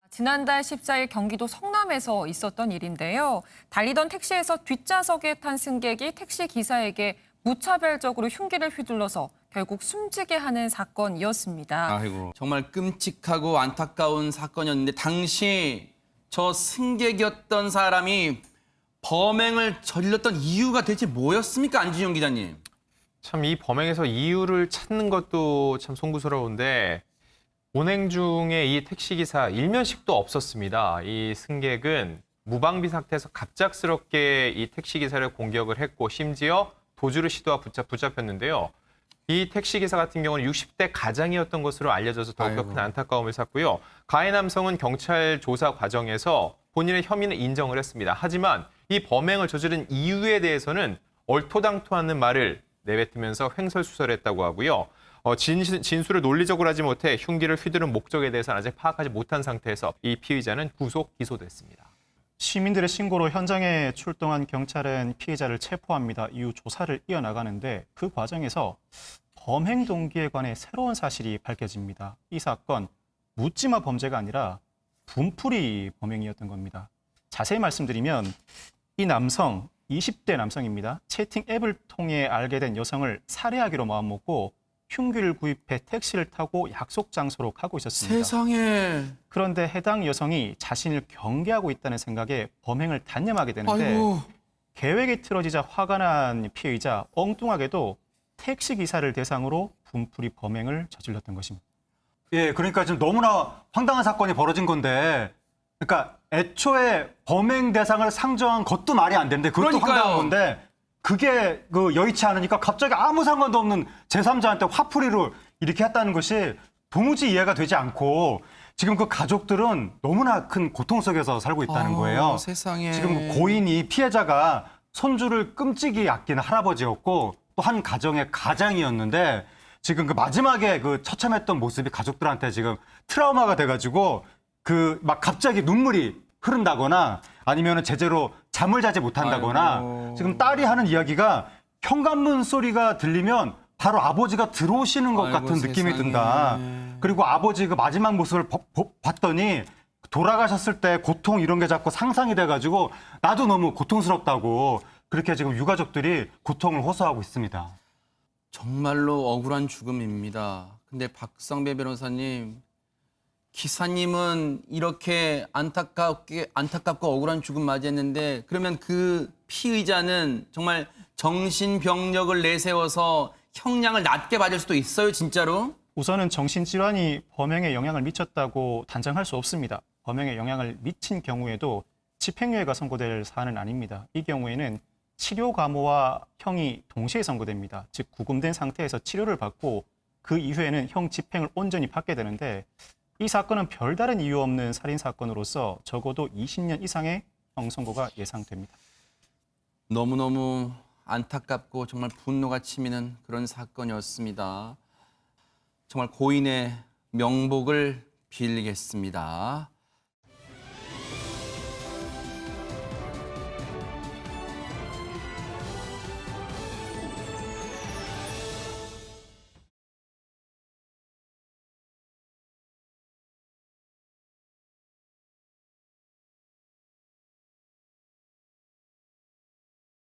지난달 14일 경기도 성남에서 있었던 일인데요. 달리던 택시에서 뒷좌석에 탄 승객이 택시 기사에게 무차별적으로 흉기를 휘둘러서 결국 숨지게 하는 사건이었습니다. 아이고, 정말 끔찍하고 안타까운 사건이었는데 당시 저 승객이었던 사람이 범행을 저질렀던 이유가 대체 뭐였습니까, 안진용 기자님? 참 이 범행에서 이유를 찾는 것도 참 송구스러운데 운행 중에 이 택시기사 일면식도 없었습니다. 이 승객은 무방비 상태에서 갑작스럽게 이 택시기사를 공격을 했고 심지어 도주를 시도하고 붙잡혔는데요. 이 택시기사 같은 경우는 60대 가장이었던 것으로 알려져서 더욱더 큰 안타까움을 샀고요. 가해 남성은 경찰 조사 과정에서 본인의 혐의는 인정을 했습니다. 하지만 이 범행을 저지른 이유에 대해서는 얼토당토하는 말을 내뱉으면서 횡설수설했다고 하고요. 진술을 논리적으로 하지 못해 흉기를 휘두른 목적에 대해서는 아직 파악하지 못한 상태에서 이 피의자는 구속 기소됐습니다. 시민들의 신고로 현장에 출동한 경찰은 피해자를 체포합니다. 이후 조사를 이어나가는데 그 과정에서 범행 동기에 관해 새로운 사실이 밝혀집니다. 이 사건 묻지마 범죄가 아니라 분풀이 범행이었던 겁니다. 자세히 말씀드리면 이 남성 20대 남성입니다. 채팅 앱을 통해 알게 된 여성을 살해하기로 마음먹고 흉기를 구입해 택시를 타고 약속 장소로 가고 있었습니다. 세상에. 그런데 해당 여성이 자신을 경계하고 있다는 생각에 범행을 단념하게 되는데 아이고. 계획이 틀어지자 화가 난 피해자 엉뚱하게도 택시기사를 대상으로 분풀이 범행을 저질렀던 것입니다. 예, 그러니까 지금 너무나 황당한 사건이 벌어진 건데, 그러니까 애초에 범행 대상을 상정한 것도 말이 안 되는데 그것도 그러니까요. 황당한 건데 그게 여의치 않으니까 갑자기 아무 상관도 없는 제3자한테 화풀이를 이렇게 했다는 것이 도무지 이해가 되지 않고 지금 그 가족들은 너무나 큰 고통 속에서 살고 있다는 거예요. 세상에. 지금 고인이 피해자가 손주를 끔찍이 아끼는 할아버지였고 또 한 가정의 가장이었는데 지금 그 마지막에 그 처참했던 모습이 가족들한테 지금 트라우마가 돼가지고 그 막 갑자기 눈물이 흐른다거나 아니면 제대로 잠을 자지 못한다거나 아이고. 지금 딸이 하는 이야기가 현관문 소리가 들리면 바로 아버지가 들어오시는 것 아이고, 같은 느낌이 세상에. 든다. 그리고 아버지 그 마지막 모습을 봤더니 돌아가셨을 때 고통 이런 게 자꾸 상상이 돼가지고 나도 너무 고통스럽다고 그렇게 지금 유가족들이 고통을 호소하고 있습니다. 정말로 억울한 죽음입니다. 근데 박성배 변호사님, 기사님은 이렇게 안타깝고 억울한 죽음 맞이했는데 그러면 그 피의자는 정말 정신병력을 내세워서 형량을 낮게 받을 수도 있어요, 진짜로? 우선은 정신질환이 범행에 영향을 미쳤다고 단정할 수 없습니다. 범행에 영향을 미친 경우에도 집행유예가 선고될 사안은 아닙니다. 이 경우에는 치료 감호와 형이 동시에 선고됩니다. 즉 구금된 상태에서 치료를 받고 그 이후에는 형 집행을 온전히 받게 되는데 이 사건은 별다른 이유 없는 살인 사건으로서 적어도 20년 이상의 형 선고가 예상됩니다. 너무너무 안타깝고 정말 분노가 치미는 그런 사건이었습니다. 정말 고인의 명복을 빌겠습니다.